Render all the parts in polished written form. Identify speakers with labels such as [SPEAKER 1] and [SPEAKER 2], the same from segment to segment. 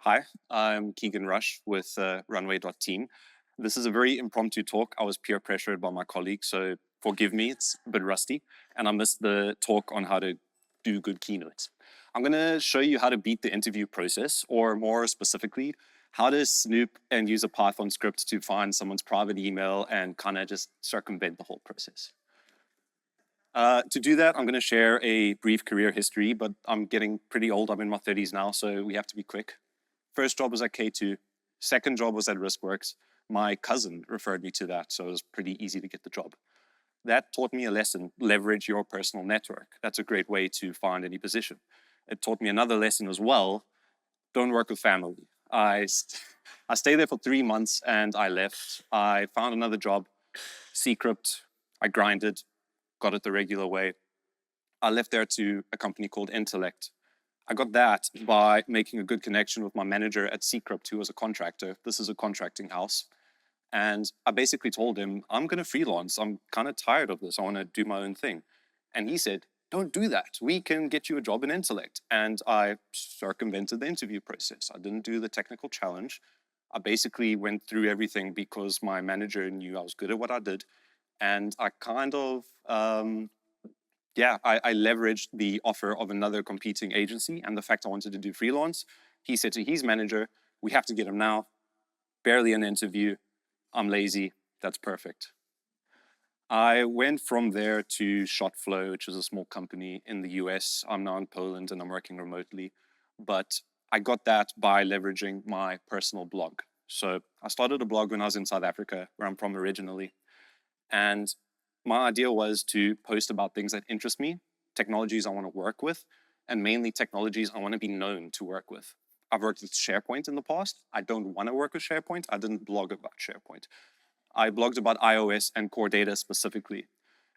[SPEAKER 1] Hi, I'm Keegan Rush with runway.team. This is a very impromptu talk. I was peer pressured by my colleague, so forgive me, it's a bit rusty. And I missed the talk on how to do good keynotes. I'm going to show you how to beat the interview process, or more specifically, how to snoop and use a Python script to find someone's private email and kind of just circumvent the whole process. To do that, I'm going to share a brief career history, but I'm getting pretty old. I'm in my 30s now, so we have to be quick. First job was at K2. Second job was at RiskWorks. My cousin referred me to that, so it was pretty easy to get the job. That taught me a lesson: leverage your personal network. That's a great way to find any position. It taught me another lesson as well: don't work with family. I stayed there for 3 months and I left. I found another job, Secret. I grinded, got it the regular way. I left there to a company called Intellect. I got that by making a good connection with my manager at Secret, who was a contractor. This is a contracting house. And I basically told him, I'm going to freelance. I'm kind of tired of this. I want to do my own thing. And he said, don't do that. We can get you a job in Intellect. And I circumvented the interview process. I didn't do the technical challenge. I basically went through everything because my manager knew I was good at what I did. And I kind of I leveraged the offer of another competing agency and the fact I wanted to do freelance. He said to his manager, we have to get him now. Barely an interview. I'm lazy. That's perfect. I went from there to ShotFlow, which is a small company in the US. I'm now in Poland and I'm working remotely. But I got that by leveraging my personal blog. So I started a blog when I was in South Africa, where I'm from originally. And my idea was to post about things that interest me, technologies I want to work with, and mainly technologies I want to be known to work with. I've worked with SharePoint in the past. I don't want to work with SharePoint. I didn't blog about SharePoint. I blogged about iOS and core data specifically.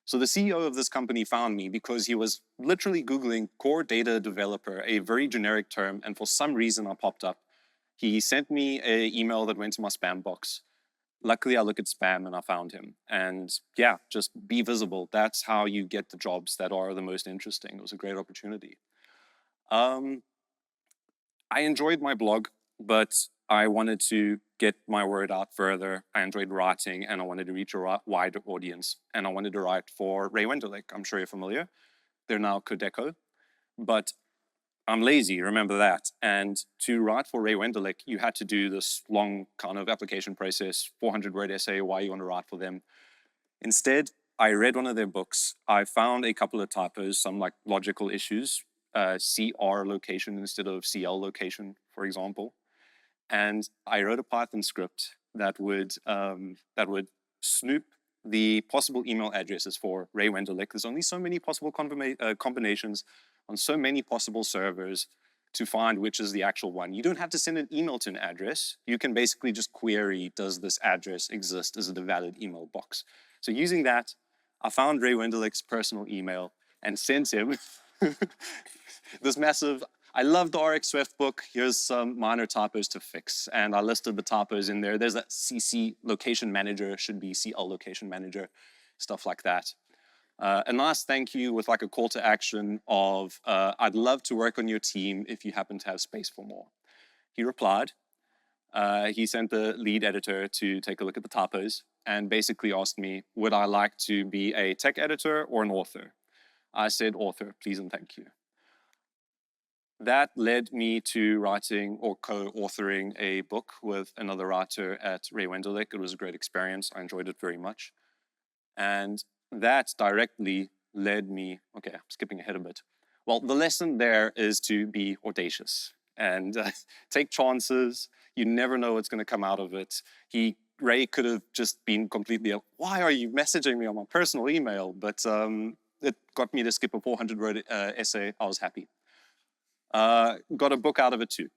[SPEAKER 1] So the CEO of this company found me because he was literally Googling core data developer, a very generic term, and for some reason I popped up. He sent me an email that went to my spam box. Luckily, I look at spam and I found him. And yeah, just be visible. That's how you get the jobs that are the most interesting. It was a great opportunity. I enjoyed my blog, but I wanted to get my word out further. I enjoyed writing and I wanted to reach a wider audience. And I wanted to write for Ray Wenderlich. I'm sure you're familiar. They're now Codeco. But I'm lazy, remember that. And to write for Ray Wenderlich, you had to do this long kind of application process, 400-word essay, why you want to write for them. Instead, I read one of their books. I found a couple of typos, some like logical issues, CR location instead of CL location, for example. And I wrote a Python script that would snoop the possible email addresses for Ray Wenderlich. There's only so many possible combinations on so many possible servers to find which is the actual one. You don't have to send an email to an address. You can basically just query, does this address exist? Is it a valid email box? So using that, I found Ray Wenderlich's personal email and sent him this massive, I love the RX Swift book. Here's some minor typos to fix. And I listed the typos in there. There's that CC location manager, should be CL location manager, stuff like that. A nice thank you with like a call to action of, I'd love to work on your team if you happen to have space for more. He replied. He sent the lead editor to take a look at the typos and basically asked me, would I like to be a tech editor or an author? I said author, please and thank you. That led me to writing or co-authoring a book with another writer at Ray Wenderlich. It was a great experience. I enjoyed it very much. And that directly led me, okay, I'm skipping ahead a bit. Well, the lesson there is to be audacious and take chances. You never know what's going to come out of it. Ray could have just been completely, why are you messaging me on my personal email? But it got me to skip a 400-word essay. I was happy. Got a book out of it too.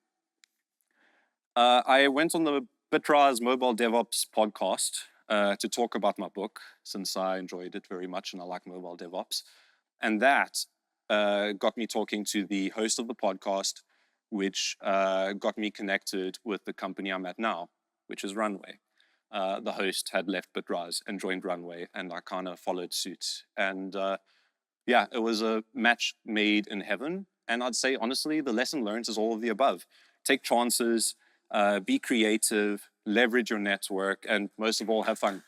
[SPEAKER 1] I went on the Bitrise Mobile DevOps podcast to talk about my book, since I enjoyed it very much and I like mobile DevOps. And that got me talking to the host of the podcast, which got me connected with the company I'm at now, which is Runway. The host had left Bitrise and joined Runway, and I kind of followed suit. And yeah, it was a match made in heaven. And I'd say, honestly, the lesson learned is all of the above. take chances, be creative, leverage your network, and most of all, have fun.